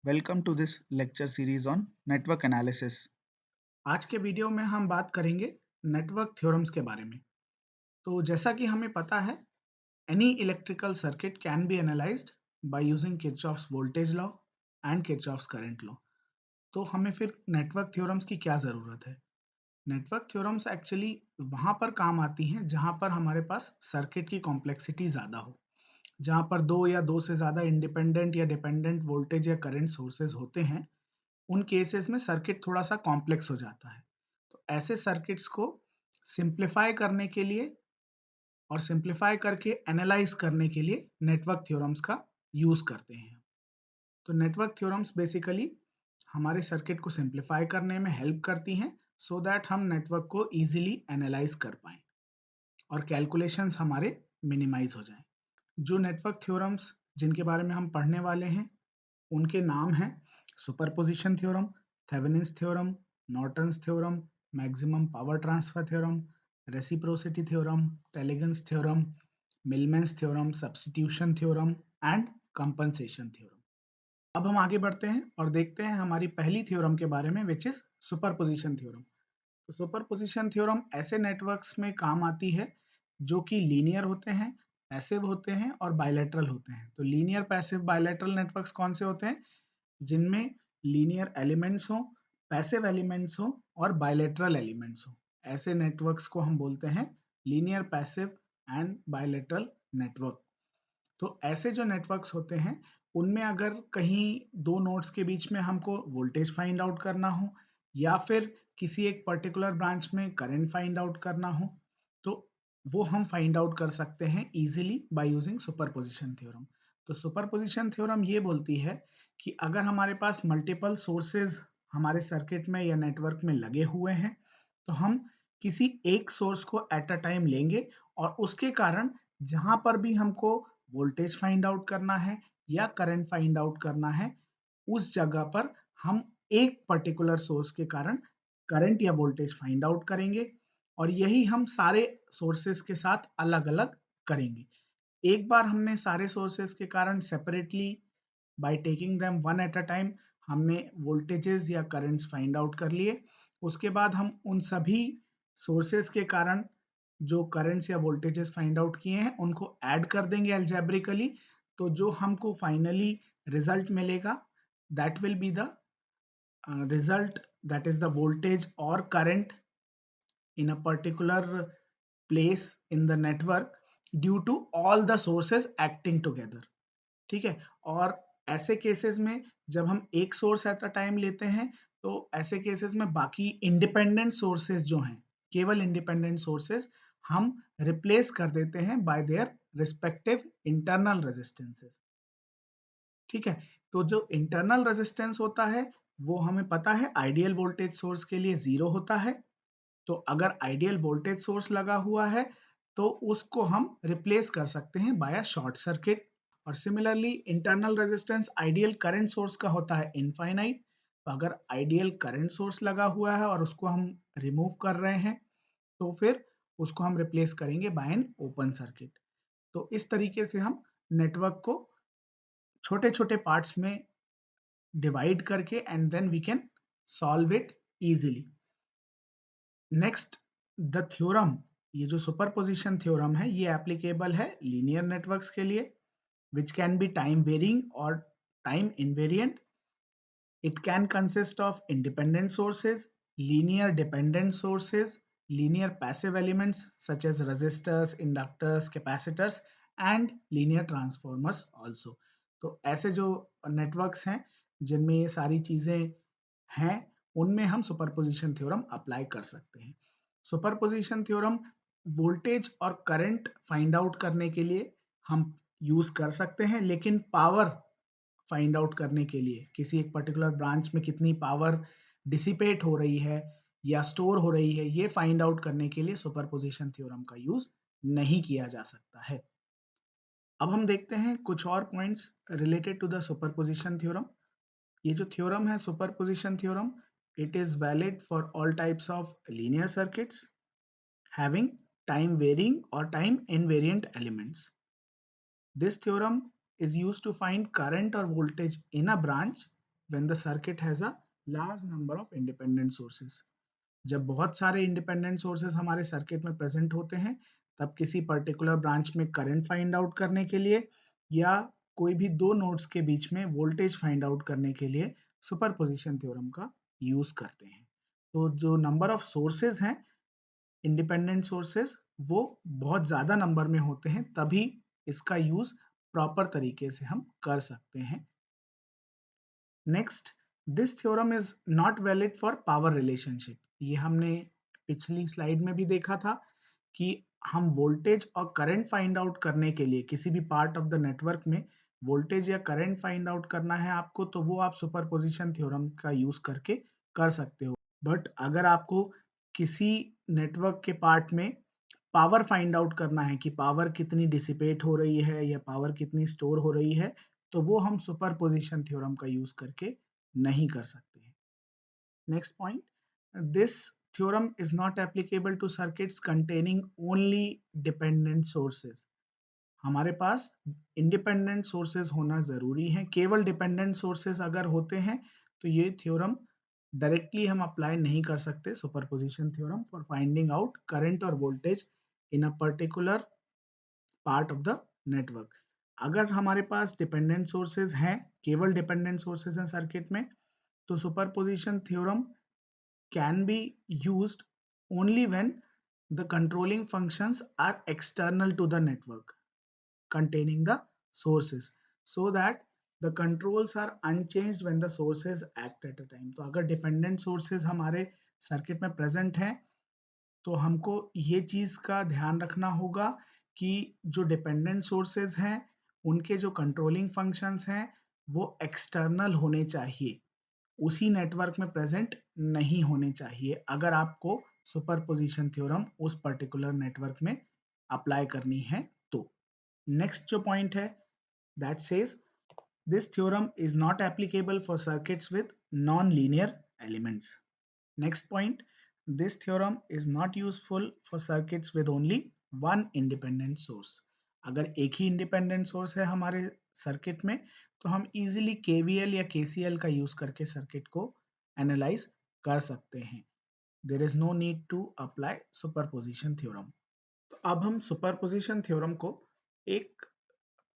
Welcome to this lecture series on network analysis. आज के video में हम बात करेंगे नेटवर्क थ्योरम्स के बारे में। तो जैसा कि हमें पता है, any electrical circuit can be analysed by using Kirchhoff's voltage law and Kirchhoff's current law. तो हमें फिर नेटवर्क थ्योरम्स की क्या ज़रूरत है? नेटवर्क थ्योरम्स एक्चुअली वहाँ पर काम आती हैं जहाँ पर हमारे पास सर्किट की कॉम्प्लेक्सिटी ज़्यादा हो। जहाँ पर 2 या 2 से ज़्यादा इंडिपेंडेंट या डिपेंडेंट वोल्टेज या करंट सोर्सेज होते हैं, उन केसेस में सर्किट थोड़ा-सा कॉम्प्लेक्स हो जाता है। तो ऐसे सर्किट्स को सिंप्लीफाई करने के लिए और सिंप्लीफाई करके एनालाइज़ करने के लिए नेटवर्क थ्योरम्स का यूज़ करते हैं। तो नेटवर्क थ्योरम्स बेसिकली हमारे सर्किट को सिंप्लीफाई करने में हेल्प करती हैं सो दैट हम नेटवर्क को ईज़िली एनालाइज़ कर पाएँ और कैलकुलेशंस हमारे मिनिमाइज़ हो जाएँ। जो नेटवर्क थ्योरम्स जिनके बारे में हम पढ़ने वाले हैं, उनके नाम हैं superposition theorem, Thevenin's theorem, Norton's theorem, maximum power transfer theorem, reciprocity theorem, Tellegen's theorem, Millman's theorem, substitution theorem and compensation theorem. अब हम आगे बढ़ते हैं और देखते हैं हमारी पहली थ्योरम के बारे में विच इज सुपरपोजिशन थ्योरम। तो सुपरपोजिशन थ्योरम ऐसे नेटवर्क्स में काम आती है जो कि लीनियर होते हैं, पैसिव होते हैं और बायलैटरल होते हैं। तो लीनियर, पैसिव, बायलैटरल नेटवर्क्स कौन से होते हैं? जिनमें लीनियर एलिमेंट्स हों, पैसिव एलिमेंट्स हों और बायलैटरल एलिमेंट्स हों। ऐसे नेटवर्क्स को हम बोलते हैं linear, passive and bilateral network. तो ऐसे जो नेटवर्क्स होते हैं, उनमें अगर कहीं 2 नोड्स के बीच में हमको वोल्टेज फाइंड आउट करना हो या फिर किसी एक पर्टिकुलर ब्रांच में करंट फाइंड आउट करना हो, तो वो हम फाइंड आउट कर सकते हैं easily by using superposition theorem. तो सुपरपोजिशन थ्योरम ये बोलती है कि अगर हमारे पास मल्टीपल सोर्सेज़ हमारे सर्किट में या नेटवर्क में लगे हुए हैं, तो हम किसी एक सोर्स को एट अ टाइम लेंगे और उसके कारण जहाँ पर भी हमको वोल्टेज फाइंड आउट करना है या करंट फाइंड आउट करना है, उस जगह पर हम एक पर्टिकुलर सोर्स के कारण करंट या वोल्टेज फाइंड आउट करेंगे और यही हम सारे सोर्सेस के साथ अलग-अलग करेंगे। एक बार हमने सारे सोर्सेस के कारण separately by taking them one at a time हमने वोल्टेजेस या करंट्स फाइंड आउट कर लिए। उसके बाद हम उन सभी सोर्सेस के कारण जो करंट्स या वोल्टेजेस फाइंड आउट किए हैं, उनको ऐड कर देंगे अलजेब्रिकली। तो जो हमको फाइनली रिजल्ट मिलेगा, that will be the result, that is the voltage or current in a particular place in the network due to all the sources acting together. ठीक है? और ऐसे केसेस में जब हम एक सोर्स एट अ टाइम लेते हैं, तो ऐसे केसेस में बाकी इंडिपेंडेंट सोर्सेस जो हैं, केवल इंडिपेंडेंट सोर्सेस हम रिप्लेस कर देते हैं bye their respective internal resistances. ठीक है? तो जो इंटरनल रेजिस्टेंस होता है, वो हमें पता है आइडियल वोल्टेज सोर्स के लिए 0 होता है। तो अगर आइडियल वोल्टेज सोर्स लगा हुआ है, तो उसको हम रिप्लेस कर सकते हैं बाय अ शॉर्ट सर्किट। और similarly internal resistance ideal current source का होता है इनफाइनाइट। तो अगर आइडियल करंट सोर्स लगा हुआ है और उसको हम रिमूव कर रहे हैं, तो फिर उसको हम रिप्लेस करेंगे बाय एन ओपन सर्किट। तो इस तरीके से हम नेटवर्क को छोटे-छोटे पार्ट्स में डिवाइड करके and then we can solve it easily. Next, the theorem, ये जो सुपरपोजिशन थ्योरम है, ये एप्लीकेबल है लीनियर नेटवर्क्स के लिए which can be time varying और time invariant. It can consist of independent sources, linear dependent sources, linear passive elements such as resistors, inductors, capacitors and linear transformers also. तो ऐसे जो networks हैं जिनमें ये सारी चीजें हैं, उनमें हम सुपरपोजिशन थ्योरम अप्लाई कर सकते हैं। सुपरपोजिशन थ्योरम वोल्टेज और करंट फाइंड आउट करने के लिए हम यूज कर सकते हैं, लेकिन पावर फाइंड आउट करने के लिए किसी एक पर्टिकुलर ब्रांच में कितनी पावर डिसिपेट हो रही है या स्टोर हो रही है, ये फाइंड आउट करने के लिए सुपरपोजिशन थ्योरम का यूज नहीं किया जा सकता है। अब हम देखते हैं कुछ और points related to the superposition theorem. ये जो थ्योरम है superposition theorem, it is valid for all types of linear circuits having time varying और time invariant elements. This theorem is used to find current or voltage in a branch when the circuit has a large number of independent sources. जब बहुत सारे independent sources हमारे circuit में present होते हैं, तब किसी पर्टिकुलर ब्रांच में करंट फाइंड आउट करने के लिए या कोई भी दो नोड्स के बीच में वोल्टेज फाइंड आउट करने के लिए सुपरपोजिशन थ्योरम का यूज करते हैं। तो जो नंबर ऑफ सोर्सेज हैं इंडिपेंडेंट सोर्सेज, वो बहुत ज्यादा नंबर में होते हैं, तभी इसका यूज प्रॉपर तरीके से हम कर सकते हैं। Next, this theorem is not valid for power relationship. ये हमने पिछली स्लाइड में भी देखा था कि हम वोल्टेज और करंट फाइंड आउट करने के लिए किसी भी पार्ट ऑफ द नेटवर्क में वोल्टेज या करंट फाइंड आउट करना है आपको, तो वो आप सुपरपोजिशन थ्योरम का यूज करके कर सकते हो। बट अगर आपको किसी नेटवर्क के पार्ट में पावर फाइंड आउट करना है कि पावर कितनी डिसिपेट हो रही है या पावर कितनी स्टोर हो रही है, तो वो हम सुपरपोजिशन थ्योरम का यूज करके नहीं कर सकते हैं। Next point, this theorem is not applicable to circuits containing only dependent sources. हमारे पास इंडिपेंडेंट सोर्सेज होना जरूरी है। केवल डिपेंडेंट सोर्सेज अगर होते हैं तो ये थ्योरम डायरेक्टली हम अप्लाई नहीं कर सकते superposition theorem for finding out current और voltage in a particular part of the network. अगर हमारे पास डिपेंडेंट सोर्सेज हैं, केवल डिपेंडेंट सोर्सेज हैं सर्किट में, तो superposition theorem can be used only when the controlling functions are external to the network containing the sources, so that the controls are unchanged when the sources act at a time. तो अगर dependent sources हमारे circuit में present हैं, तो हमको ये चीज का ध्यान रखना होगा कि जो डिपेंडेंट सोर्सेज हैं उनके जो कंट्रोलिंग फंक्शंस हैं वो एक्सटर्नल होने चाहिए, उसी नेटवर्क में प्रेजेंट नहीं होने चाहिए, अगर आपको सुपरपोजिशन थ्योरम उस पर्टिकुलर नेटवर्क में अप्लाई करनी है तो। नेक्स्ट जो पॉइंट है, that says this theorem is not applicable for circuits with non linear elements. Next point, this theorem is not useful for circuits with only one independent source. अगर एक ही independent source है हमारे circuit में, तो हम easily KVL या KCL का use करके सर्किट को एनालाइज कर सकते हैं। There is no need to apply superposition theorem. तो अब हम सुपरपोजिशन थ्योरम को एक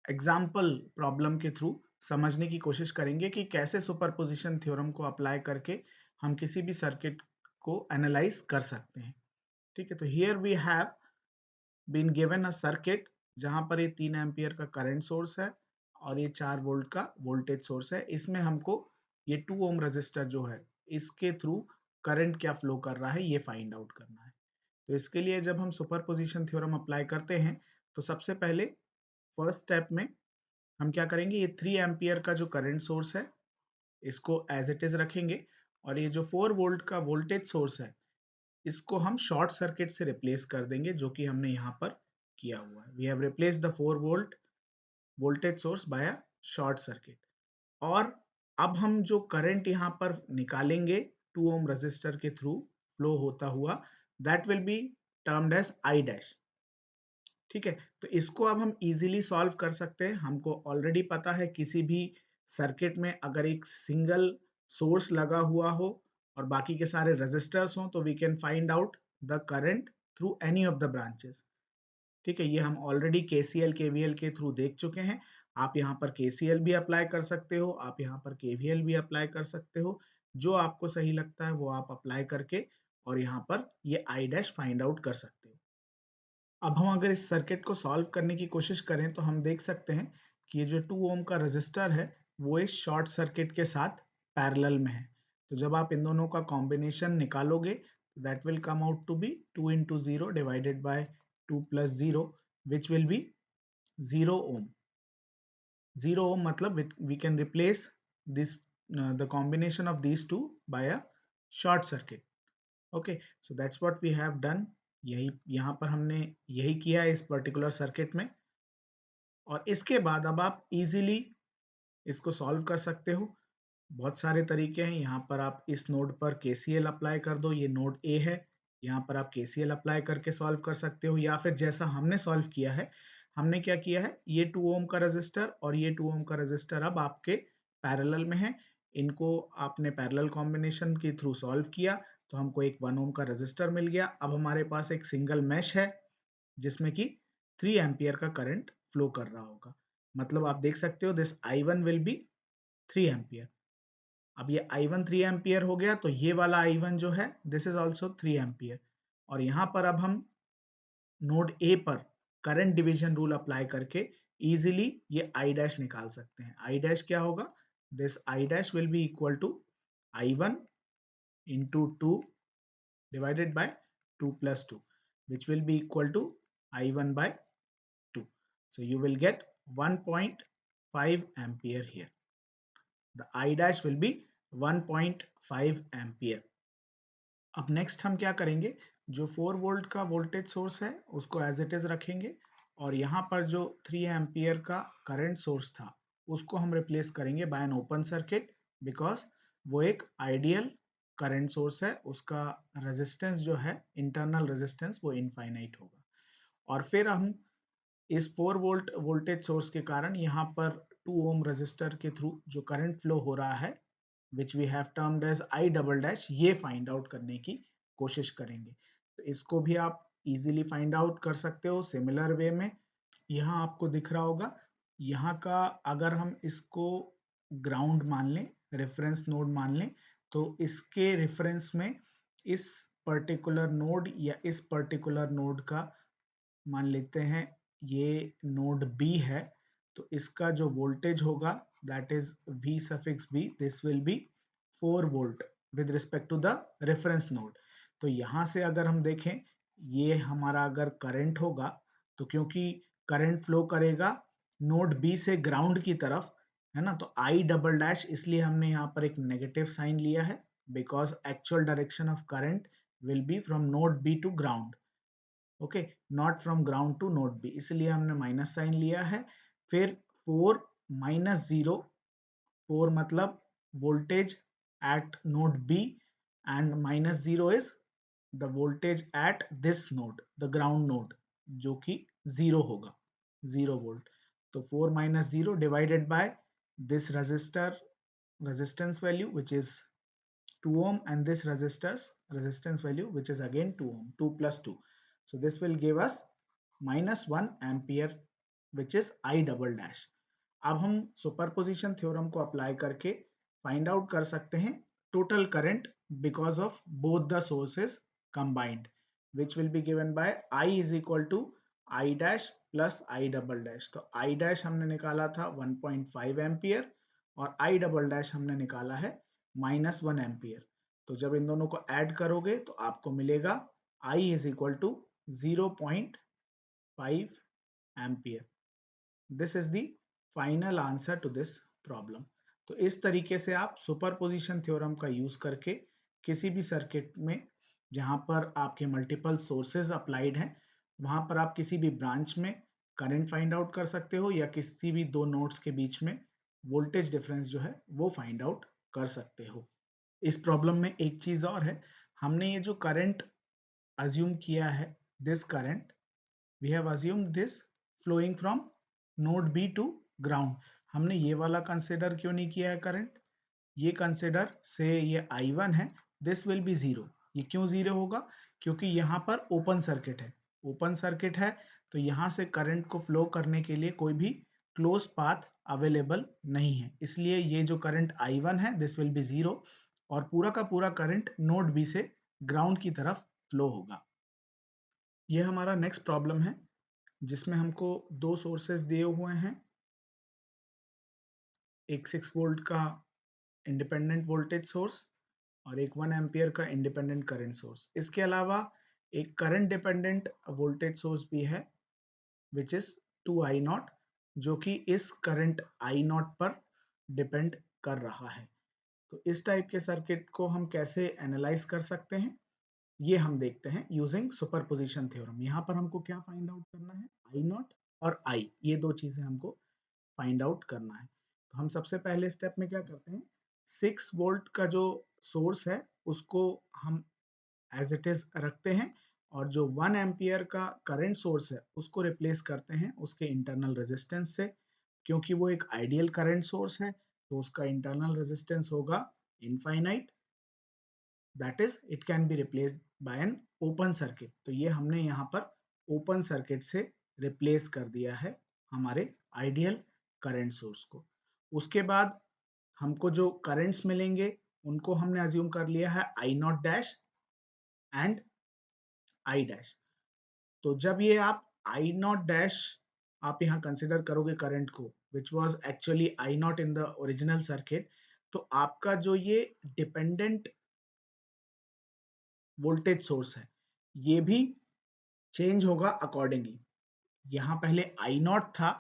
एग्जाम्पल प्रॉब्लम के थ्रू समझने की कोशिश करेंगे कि कैसे सुपरपोजिशन थ्योरम को अप्लाई करके हम किसी भी सर्किट को एनालाइज कर सकते हैं। ठीक है, तो here we have been given a circuit जहां पर ये 3 एम्पियर का करंट सोर्स है और ये 4 वोल्ट का वोल्टेज सोर्स है। इसमें हमको ये 2 ओम रजिस्टर जो है इसके थ्रू करंट क्या फ्लो कर रहा है ये फाइंड आउट करना है। तो इसके लिए जब हम सुपरपोजिशन थ्योरम अप्लाई करते हैं, तो सबसे पहले फर्स्ट स्टेप में हम क्या करेंगे, ये 3 एम्पियर का जो करंट सोर्स है इसको एज इट इज रखेंगे और ये जो 4 वोल्ट का वोल्टेज सोर्स है इसको हम शॉर्ट सर्किट से रिप्लेस कर देंगे, जो कि हमने यहाँ पर किया हुआ है। We have replace the 4 volt voltage source by a short circuit. और अब हम जो करंट यहाँ पर निकालेंगे 2 ओम रेजिस्टर के थ्रू फ्लो होता हुआ, that will be termed as I dash. ठीक है, तो इसको अब हम इजीली सॉल्व कर सकते हैं। हमको ऑलरेडी पता है किसी भी सर्किट में अगर एक सिंगल सोर्स लगा हुआ हो और बाकी के सारे रेजिस्टर्स हों, तो we can find out the current through any of the branches. ठीक है, ये हम ऑलरेडी केसीएल केवीएल के थ्रू देख चुके हैं। आप यहाँ पर केसीएल भी अप्लाई कर सकते हो, आप यहाँ पर केवीएल भी अप्लाई कर सकते हो, जो आपको सही लगता है वो आप अप्लाई करके और यहाँ पर ये आई डैश फाइंड आउट कर सकते हो। अब हम अगर इस सर्किट को सॉल्व करने की कोशिश करें, तो हम देख सकते हैं कि ये जो 2 ओम का रेजिस्टर है वो इस शॉर्ट सर्किट के साथ पैरेलल में है। तो जब आप इन दोनों का कॉम्बिनेशन निकालोगे, that will come out to be 2 into 0 divided by 2 plus 0, which will be 0 ohm. 0 ohm मतलब we can replace this the combination of these two by a short circuit. Okay, so that's what we have done. यही यहाँ पर हमने यही किया है इस particular circuit में। और इसके बाद अब आप इजीली इसको सॉल्व कर सकते हो। बहुत सारे तरीके हैं। यहाँ पर आप इस नोड पर केसीएल अप्लाई कर दो, ये नोड ए है, यहाँ पर आप केसीएल अप्लाई करके सॉल्व कर सकते हो, या फिर जैसा हमने सॉल्व किया है, हमने क्या किया है, ये 2 ओम का रेजिस्टर और ये 2 ओम का रेजिस्टर अब आपके पैरेलल में है। इनको आपने पैरेलल कॉम्बिनेशन के थ्रू सॉल्व किया तो हमको एक 1 ओम का रेजिस्टर मिल गया। अब हमारे पास एक सिंगल मैश है जिसमें कि 3 एम्पियर का करंट फ्लो कर रहा होगा। मतलब आप देख सकते हो this I1 will be 3 ampere. अब ये I1 3 एम्पियर हो गया तो ये वाला I1 जो है दिस इज आल्सो 3 एम्पियर। और यहाँ पर अब हम नोड ए पर करंट डिवीजन रूल अप्लाई करके इजीली ये आई डैश निकाल सकते हैं। आई डैश क्या होगा? This I dash will be equal to I1 into 2 divided by 2 plus 2, which will be equal to I1 by 2. So you will get 1.5 ampere here. The I dash will be 1.5 ampere. अब next हम क्या करेंगे, जो 4 volt का voltage source है उसको as it is रखेंगे और यहाँ पर जो 3 एम्पियर का करंट सोर्स था उसको हम रिप्लेस करेंगे by an open circuit, because वो एक आइडियल करंट सोर्स है, उसका रेजिस्टेंस जो है इंटरनल रेजिस्टेंस वो इनफाइनाइट होगा। और फिर हम इस 4 वोल्ट वोल्टेज सोर्स के कारण यहाँ पर 2 ओम रेजिस्टर के थ्रू जो करंट फ्लो हो रहा है which we have termed as I double dash, ये फाइंड आउट करने की कोशिश करेंगे। तो इसको भी आप इजीली फाइंड आउट कर सकते हो सिमिलर वे में। यहाँ आपको दिख रहा होगा, यहाँ का अगर हम इसको ग्राउंड मान लें, रेफरेंस नोड मान लें, तो इसके रेफरेंस में इस पर्टिकुलर नोड या इस पर्टिकुलर नोड का मान लेते हैं ये नोड बी है, तो इसका जो वोल्टेज होगा that is V suffix B, this will be 4 volt with respect to the reference node. तो यहाँ से अगर हम देखें ये हमारा अगर करंट होगा तो क्योंकि करंट फ्लो करेगा नोड बी से ग्राउंड की तरफ, है ना, तो आई डबल डैश इसलिए हमने यहाँ पर एक नेगेटिव साइन लिया है, because actual direction of current will be from node B to ground, okay, not from ground to node B, इसलिए हमने माइनस साइन लिया है। फिर 4 माइनस 0, 4 मतलब voltage at node B and minus 0 is the voltage at this node, the ground node, जो कि 0 होगा, 0 volt. तो 4 minus 0 divided by this resistor resistance value which is 2 ohm and this resistance value which is again 2 ohm, 2 plus 2. So this will give us minus 1 ampere which is I double dash. अब हम superposition theorem को apply करके find out कर सकते हैं total current because of both the sources combined, which will be given by I is equal to I dash plus I double dash. तो I dash हमने निकाला था 1.5 एम्पियर और I डबल डैश हमने निकाला है -1 एम्पियर। तो जब इन दोनों को ऐड करोगे तो आपको मिलेगा I is equal to 0.5 ampere. This is the final answer to this problem. तो इस तरीके से आप सुपरपोजिशन थ्योरम का यूज करके किसी भी सर्किट में जहां पर आपके मल्टीपल सोर्सेज अप्लाइड हैं वहां पर आप किसी भी ब्रांच में करंट फाइंड आउट कर सकते हो या किसी भी दो नोड्स के बीच में वोल्टेज डिफरेंस जो है वो फाइंड आउट कर सकते हो। इस प्रॉब्लम में एक चीज और है, हमने ये जो करंट अज्यूम किया है, this current we have assumed this flowing from node B to ground. हमने ये वाला कंसिडर क्यों नहीं किया है करंट? ये कंसिडर से ये I1 है, दिस विल बी जीरो। ये क्यों जीरो होगा? क्योंकि यहाँ पर ओपन सर्किट है, ओपन सर्किट है तो यहाँ से करंट को फ्लो करने के लिए कोई भी क्लोज पाथ अवेलेबल नहीं है, इसलिए ये जो करंट I1 है दिस विल बी जीरो और पूरा का पूरा करंट नोड बी से ग्राउंड की तरफ फ्लो होगा। ये हमारा नेक्स्ट प्रॉब्लम है जिसमें हमको दो सोर्सेज दिए हुए हैं, एक 6 वोल्ट का इंडिपेंडेंट वोल्टेज सोर्स और एक 1 एम्पियर का इंडिपेंडेंट करंट सोर्स। इसके अलावा एक करंट डिपेंडेंट वोल्टेज सोर्स भी है विच इज 2I0, जो कि इस करंट I0 पर डिपेंड कर रहा है। तो इस टाइप के सर्किट को हम कैसे एनालाइज कर सकते हैं ये हम देखते हैं यूजिंग सुपरपोजिशन थ्योरम। यहाँ पर हमको क्या फाइंड आउट करना है? I0 और I, ये दो चीजें हमको फाइंड आउट करना है। तो हम सबसे पहले स्टेप में क्या करते हैं, 6 वोल्ट का जो सोर्स है उसको हम एज इट इज रखते हैं और जो 1 एम्पियर का करंट सोर्स है उसको रिप्लेस करते हैं उसके इंटरनल रेजिस्टेंस से, क्योंकि वो एक आइडियल करंट सोर्स है तो उसका इंटरनल रेजिस्टेंस होगा infinite, that is it can be replaced by an open circuit. तो ये हमने यहाँ पर ओपन सर्किट से रिप्लेस कर दिया है हमारे आइडियल करंट सोर्स को। उसके बाद हमको जो करंट्स मिलेंगे उनको हमने अज्यूम कर लिया है I not dash and I dash. तो जब ये आप आई नॉट डैश आप यहाँ कंसिडर करोगे करंट को, which was actually I not in the original circuit, तो आपका जो ये डिपेंडेंट वोल्टेज सोर्स है ये भी चेंज होगा अकॉर्डिंगली। यहाँ पहले आई नॉट था,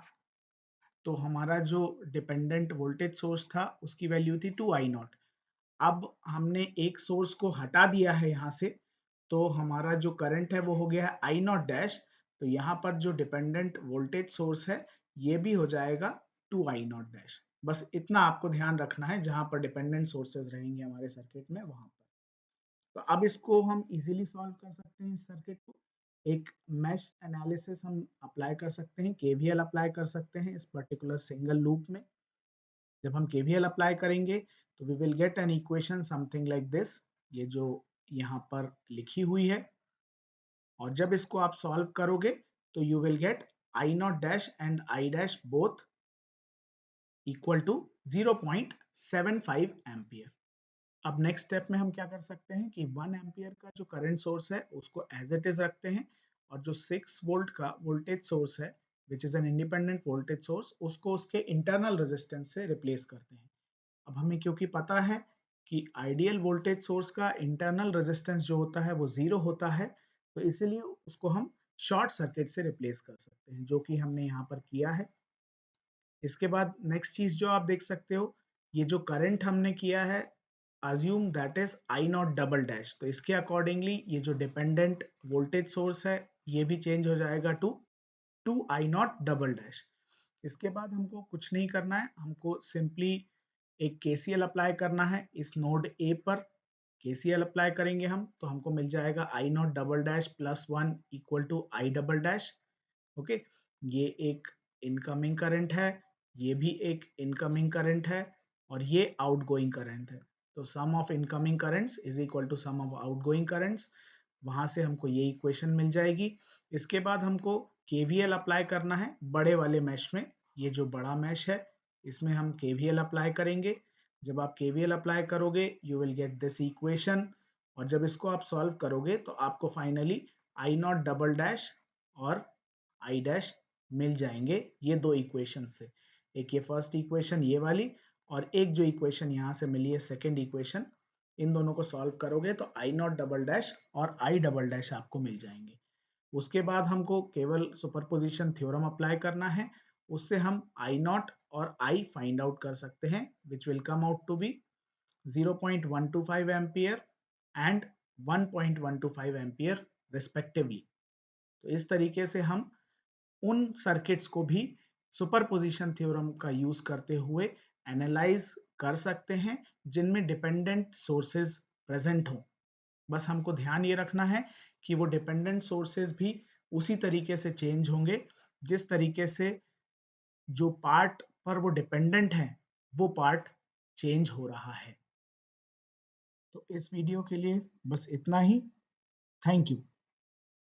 तो हमारा जो डिपेंडेंट वोल्टेज सोर्स था उसकी वैल्यू थी 2 आई नॉट। अब हमने एक सोर्स को हटा दिया है यहाँ से, तो हमारा जो करंट है वो हो गया है आई नॉट डैश। तो यहाँ पर जो डिपेंडेंट वोल्टेज सोर्स है ये भी हो जाएगा 2 आई नॉट डैश। बस इतना आपको ध्यान रखना है जहां पर डिपेंडेंट सोर्सेज रहेंगे हमारे सर्किट में वहां पर। तो अब इसको हम इजीली सॉल्व कर सकते हैं इस सर्किट को। एक मैश एनालिसिस हम अप्लाई कर सकते हैं, केवीएल अप्लाई कर सकते हैं इस पर्टिकुलर सिंगल लूप में। जब हम केवीएल अप्लाई करेंगे तो we will get an equation something like this, ये जो यहाँ पर लिखी हुई है। और जब इसको आप सॉल्व करोगे तो you will get I not dash and I dash both equal to 0.75 ampere. अब नेक्स्ट स्टेप में हम क्या कर सकते हैं कि 1 एम्पियर का जो करंट सोर्स है उसको एज इट इज रखते हैं, और जो 6 वोल्ट का वोल्टेज सोर्स है which is an independent voltage source, उसको उसके इंटरनल रेजिस्टेंस से रिप्लेस करते हैं। अब हमें क्योंकि पता है कि आइडियल वोल्टेज सोर्स का इंटरनल रेजिस्टेंस जो होता है वो 0 होता है, तो इसीलिए उसको हम शॉर्ट सर्किट से रिप्लेस कर सकते हैं, जो कि हमने यहाँ पर किया है। इसके बाद नेक्स्ट चीज जो आप देख सकते हो, ये जो करंट हमने किया है assume that is I not double dash, तो इसके अकॉर्डिंगली ये जो डिपेंडेंट वोल्टेज सोर्स है ये भी चेंज हो जाएगा to 2 I not double dash. इसके बाद हमको कुछ नहीं करना है, हमको सिंपली एक केसीएल अप्लाई करना है इस नोड ए पर। केसीएल अप्लाई करेंगे हम तो हमको मिल जाएगा I not double dash plus 1 equal to I double dash. Okay, ये एक इनकमिंग करंट है, ये भी एक इनकमिंग करंट है, और ये आउटगोइंग करंट है। तो sum of incoming currents is equal to sum of outgoing currents, वहां से हमको ये इक्वेशन मिल जाएगी। इसके बाद हमको केवीएल अप्लाई करना है बड़े वाले मैश में। ये जो बड़ा मैश है इसमें हम केवीएल अप्लाई करेंगे। जब आप केवीएल अप्लाई करोगे you will get this equation, और जब इसको आप सॉल्व करोगे तो आपको finally I not double dash और आई डैश मिल जाएंगे ये दो इक्वेशन से। एक ये फर्स्ट इक्वेशन ये वाली, और एक जो इक्वेशन यहाँ से मिली है सेकेंड इक्वेशन, इन दोनों को सॉल्व करोगे तो आई नॉट डबल डैश और आई डबल डैश आपको मिल जाएंगे। उसके बाद हमको केवल सुपरपोजिशन थ्योरम अप्लाई करना है, उससे हम आई नॉट और आई फाइंड आउट कर सकते हैं which will come out to be 0.125 ampere and 1.125 ampere respectively. तो इस तरीके से हम उन सर्किट्स को भी सुपरपोजिशन थ्योरम का यूज करते हुए एनालाइज कर सकते हैं जिनमें डिपेंडेंट सोर्सेज प्रेजेंट हो। बस हमको ध्यान ये रखना है कि वो डिपेंडेंट सोर्सेज भी उसी तरीके से चेंज होंगे जिस तरीके से जो पार्ट पर वो डिपेंडेंट है वो पार्ट चेंज हो रहा है। तो इस वीडियो के लिए बस इतना ही। Thank you.